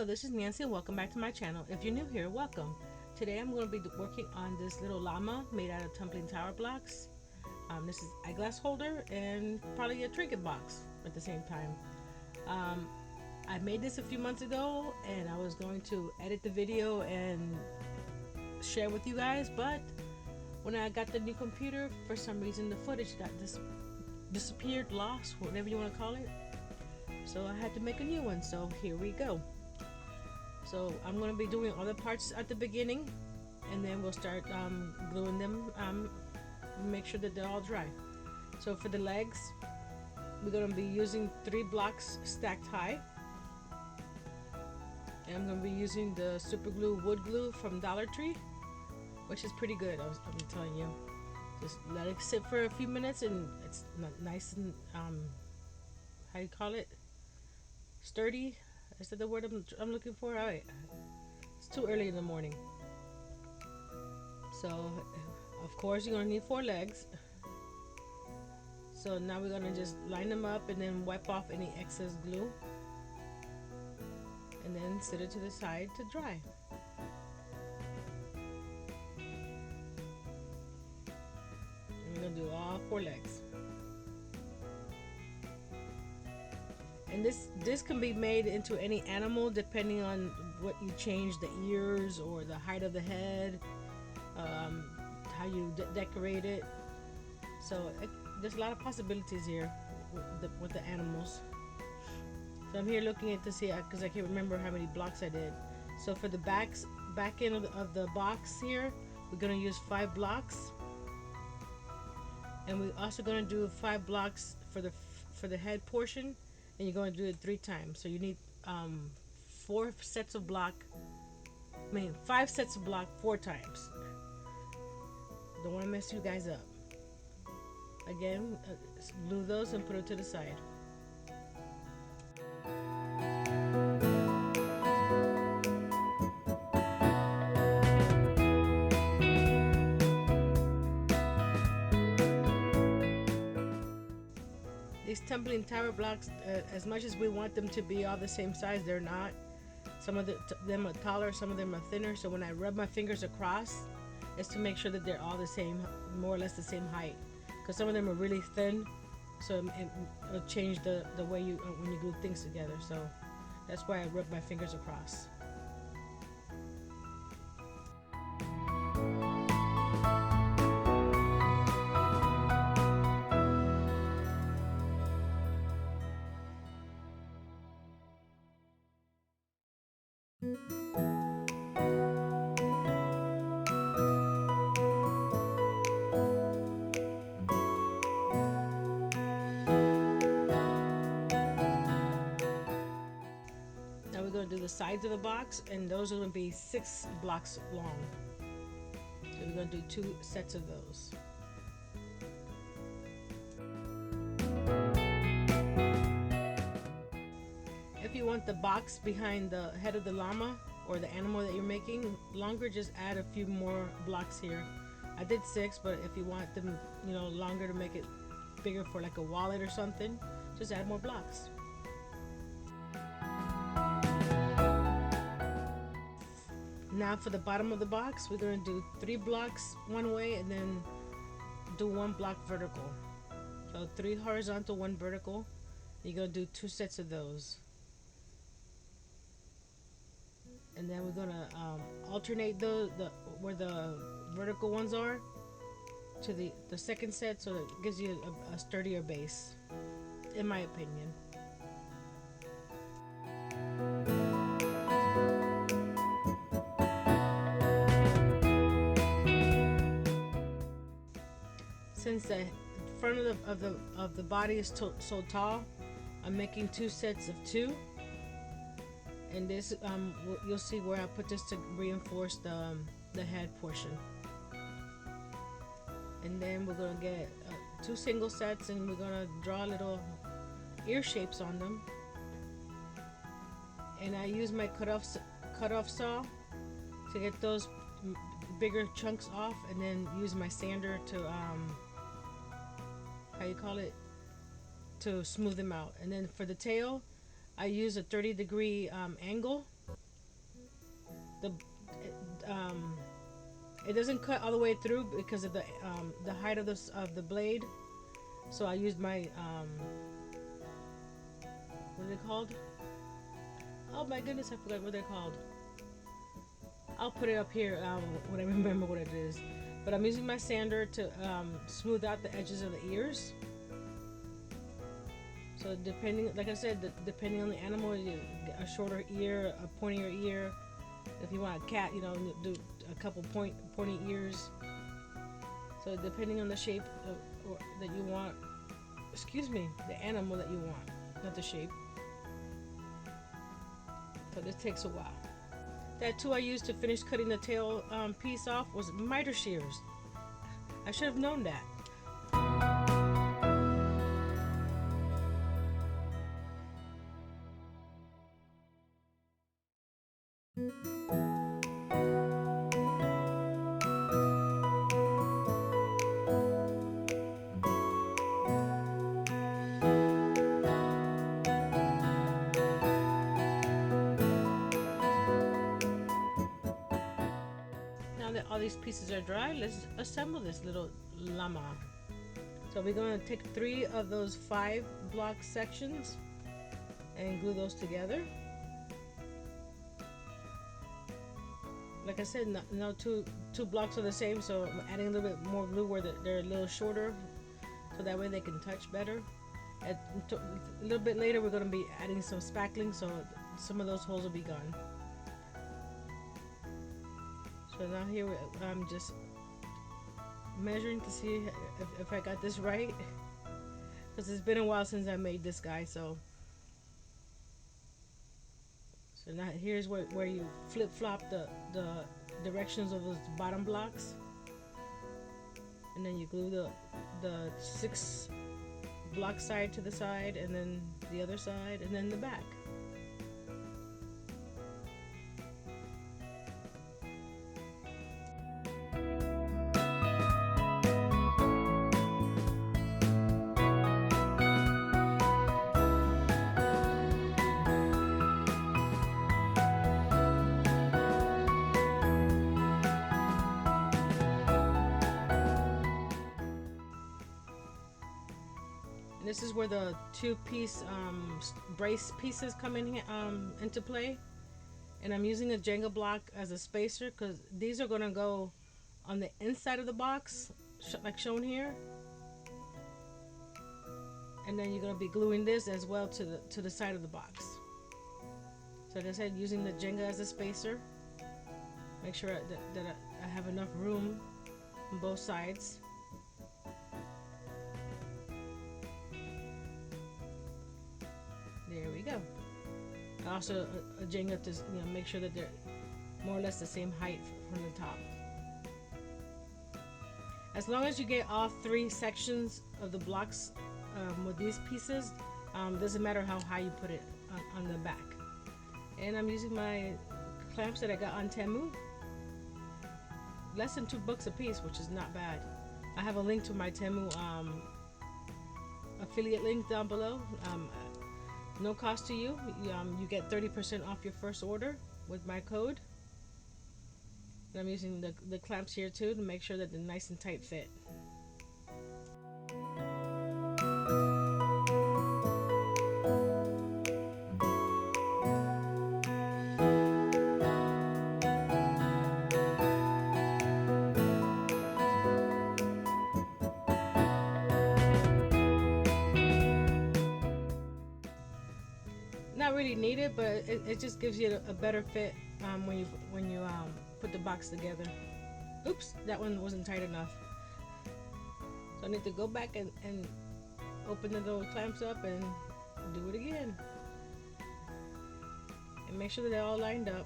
Hello, this is Nancy and welcome back to my channel. If you're new here, welcome. Today I'm going to be working on this little llama made out of tumbling tower blocks. This is eyeglass holder and probably a trinket box at the same time. I made this a few months ago and I was going to edit the video and share with you guys, but when I got the new computer, for some reason the footage got disappeared, lost, whatever you want to call it. So I had to make a new one, so here we go. So I'm going to be doing all the parts at the beginning, and then we'll start gluing them, make sure that they're all dry. So for the legs, we're going to be using 3 blocks stacked high, and I'm going to be using the super glue wood glue from Dollar Tree, which is pretty good. I'm telling you, just let it sit for a few minutes and it's nice and how do you call it, sturdy. Is that the word I'm looking for? All right. It's too early in the morning. So, of course, you're going to need 4 legs. So now we're going to just line them up and then wipe off any excess glue. And then set it to the side to dry. And we're going to do all 4 legs. And this can be made into any animal depending on what you change, the ears or the height of the head, how you decorate it. So there's a lot of possibilities here with the animals. So I'm here looking at to see, because I can't remember how many blocks I did. So for the back end of the box here, we're going to use 5 blocks, and we're also going to do 5 blocks for the head portion. And you're going to do it 3 times. So you need 5 sets of block 4 times. Don't want to mess you guys up. Again, glue those and put it to the side. These tumbling tower blocks, as much as we want them to be all the same size, they're not. Some of them are taller, some of them are thinner. So when I rub my fingers across, it's to make sure that they're all the same, more or less the same height. Because some of them are really thin, so it'll change the way when you glue things together. So that's why I rub my fingers across. Now we're going to do the sides of the box, and those are going to be 6 blocks long. So we're going to do 2 sets of those. If you want the box behind the head of the llama or the animal that you're making longer, just add a few more blocks here. I did 6, but if you want them, longer to make it bigger for like a wallet or something, just add more blocks. Now for the bottom of the box, we're going to do 3 blocks one way and then do 1 block vertical. So 3 horizontal, 1 vertical. You're going to do 2 sets of those. And then we're going to alternate where the vertical ones are to the second set, so it gives you a sturdier base, in my opinion. Since the front of the body is so tall, I'm making 2 sets of 2. And this, you'll see where I put this to reinforce the head portion. And then we're gonna get 2 single sets, and we're gonna draw little ear shapes on them. And I use my cutoff saw to get those bigger chunks off, and then use my sander to to smooth them out. And then for the tail, I use a 30-degree angle the it doesn't cut all the way through because of the height of the blade. So I used my what are they called? Oh my goodness, I forgot what they're called. I'll put it up here when I remember what it is. But I'm using my sander to smooth out the edges of the ears. So depending, like I said, depending on the animal, you get a shorter ear, a pointier ear. If you want a cat, you know, do a couple pointy ears. So depending on the shape that you want, excuse me, the animal that you want, not the shape. So this takes a while. That tool I used to finish cutting the tail piece off was miter shears. I should have known that. Now that all these pieces are dry, let's assemble this little llama. So we're going to take 3 of those 5 block sections and glue those together. Like I said, no two blocks are the same, so I'm adding a little bit more glue where they're a little shorter, so that way they can touch better. A little bit later, we're going to be adding some spackling, so some of those holes will be gone. So now here I'm just measuring to see if I got this right, because it's been a while since I made this guy. So now here's where you flip-flop the directions of those bottom blocks, and then you glue the 6 block side to the side, and then the other side, and then the back. This is where the 2-piece brace pieces come in into play, and I'm using a Jenga block as a spacer because these are going to go on the inside of the box, like shown here, and then you're going to be gluing this as well to the side of the box. So like I said, using the Jenga as a spacer, make sure that I have enough room on both sides. There we go. I also a Jenga to make sure that they're more or less the same height from the top. As long as you get all 3 sections of the blocks with these pieces, doesn't matter how high you put it on the back. And I'm using my clamps that I got on Temu. Less than $2 a piece, which is not bad. I have a link to my Temu affiliate link down below. No cost to you. You get 30% off your first order with my code. And I'm using the clamps here too to make sure that they're nice and tight fit. Not really needed, but it just gives you a better fit when you put the box together. Oops, that one wasn't tight enough. So I need to go back and open the little clamps up and do it again. And make sure that they're all lined up.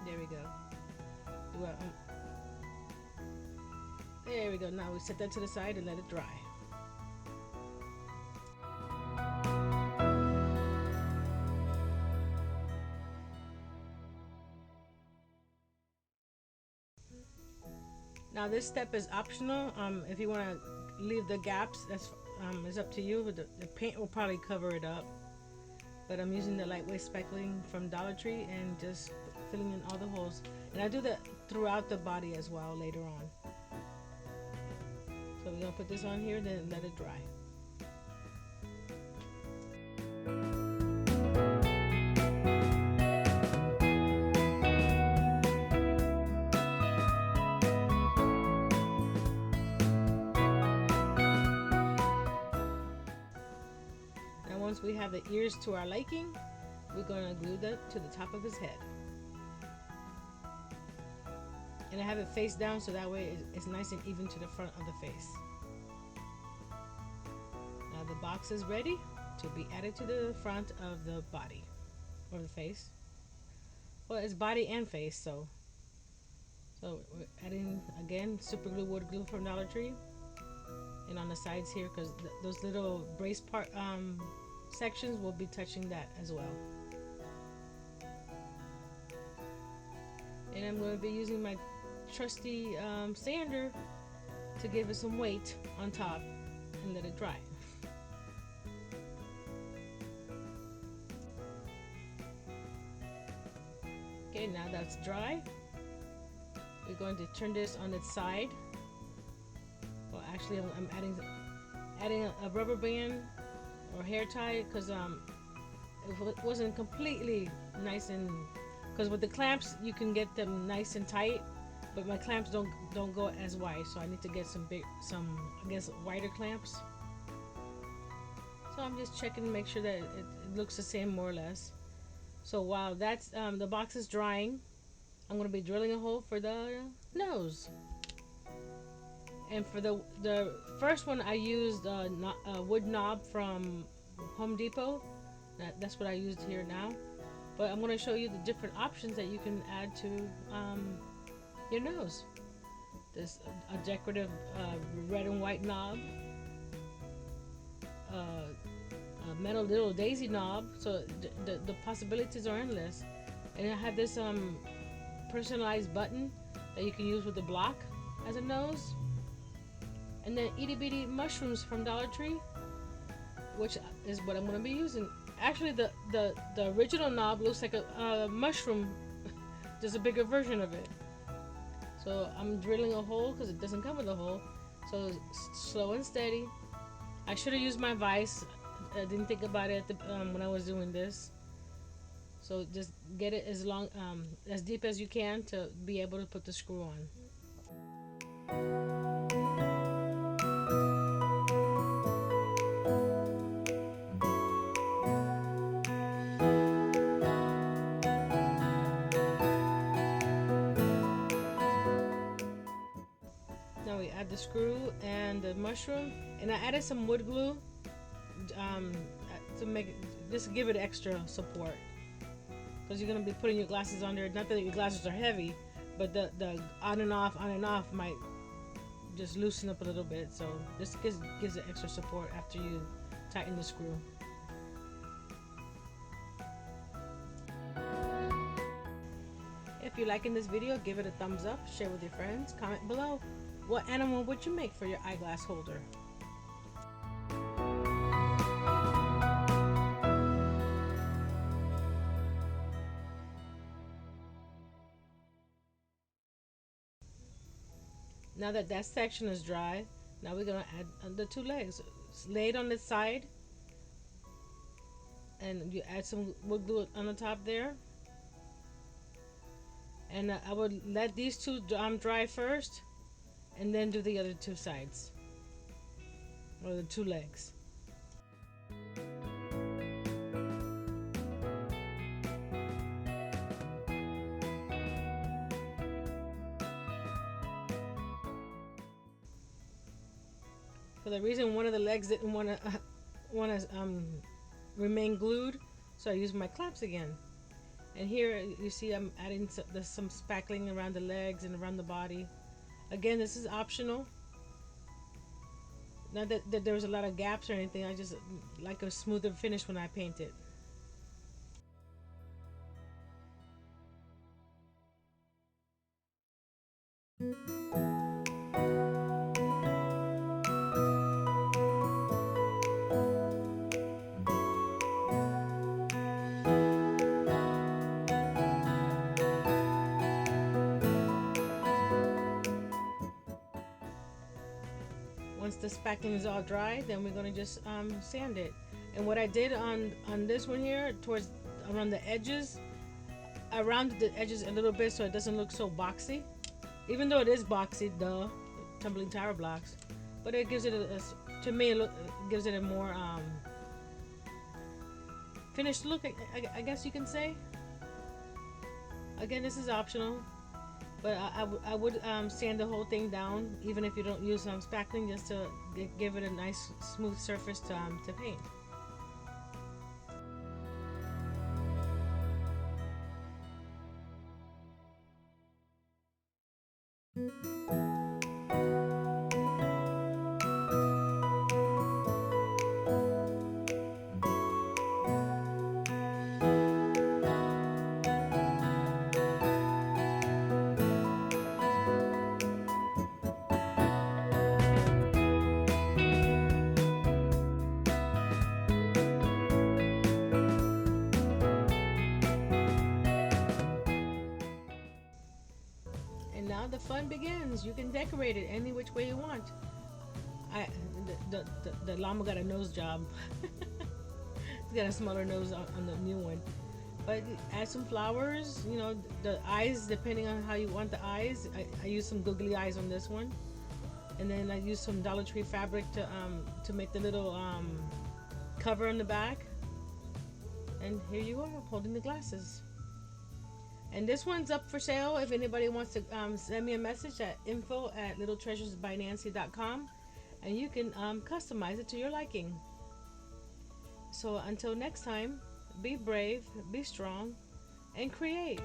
There we go. There we go. Now we set that to the side and let it dry. Now this step is optional. If you want to leave the gaps, that's it's up to you. The paint will probably cover it up, but I'm using the lightweight speckling from Dollar Tree and just filling in all the holes. And I do that throughout the body as well later on. So we're gonna put this on here, then let it dry. Now once we have the ears to our liking, we're gonna glue that to the top of his head. And I have it face down so that way it's nice and even to the front of the face. Now the box is ready to be added to the front of the body or the face. Well, it's body and face, so we're adding again super glue, wood glue from Dollar Tree, and on the sides here because those little brace part sections will be touching that as well. And I'm going to be using my trusty sander to give it some weight on top and let it dry. Okay, now that's dry. We're going to turn this on its side. Well, actually, I'm adding a rubber band or hair tie because it wasn't completely nice, and because with the clamps you can get them nice and tight, but my clamps don't go as wide, so I need to get some I guess wider clamps. So I'm just checking to make sure that it looks the same more or less. So while that's the box is drying, I'm going to be drilling a hole for the nose. And for the first one, I used a wood knob from Home Depot. That's what I used here now. But I'm going to show you the different options that you can add to your nose. There's a decorative red and white knob, a metal little daisy knob, so the possibilities are endless. And I have this personalized button that you can use with the block as a nose, and then itty bitty mushrooms from Dollar Tree, which is what I'm going to be using. Actually, the original knob looks like a mushroom, just a bigger version of it. So I'm drilling a hole because it doesn't come with a hole, so slow and steady. I should have used my vise. I didn't think about it when I was doing this. So just get it as deep as you can to be able to put the screw on. Now we add the screw and the mushroom, and I added some wood glue to make it, just give it extra support, because you're going to be putting your glasses on there. Not that your glasses are heavy, but the on and off might just loosen up a little bit, so this gives it extra support after you tighten the screw. If you're liking this video, give it a thumbs up, share with your friends, comment below. What animal would you make for your eyeglass holder? Now that section is dry, now we're going to add the two legs. Lay it on the side, and you add some wood glue on the top there. And I would let these two dry first, and then do the other two sides, or the two legs. For the reason one of the legs didn't want to remain glued, so I used my clamps again. And here you see I'm adding some spackling around the legs and around the body. Again, this is optional. Not that there was a lot of gaps or anything. I just like a smoother finish when I paint it. Once the spackling is all dry, then we're gonna just sand it. And what I did on this one here, towards around the edges, I rounded the edges a little bit so it doesn't look so boxy. Even though it is boxy, duh, tumbling tower blocks, but it gives it to me it gives it a more finished look. I guess you can say. Again, this is optional, but I would sand the whole thing down, even if you don't use spackling, just to give it a nice smooth surface to paint. And now the fun begins. You can decorate it any which way you want. The llama got a nose job. It's got a smaller nose on the new one. But add some flowers, you know, the eyes, depending on how you want the eyes. I use some googly eyes on this one. And then I use some Dollar Tree fabric to make the little cover on the back. And here you are, holding the glasses. And this one's up for sale if anybody wants to send me a message at info@littletreasuresbynancy.com, and you can customize it to your liking. So until next time, be brave, be strong, and create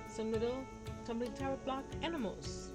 some little tumbling tower block animals.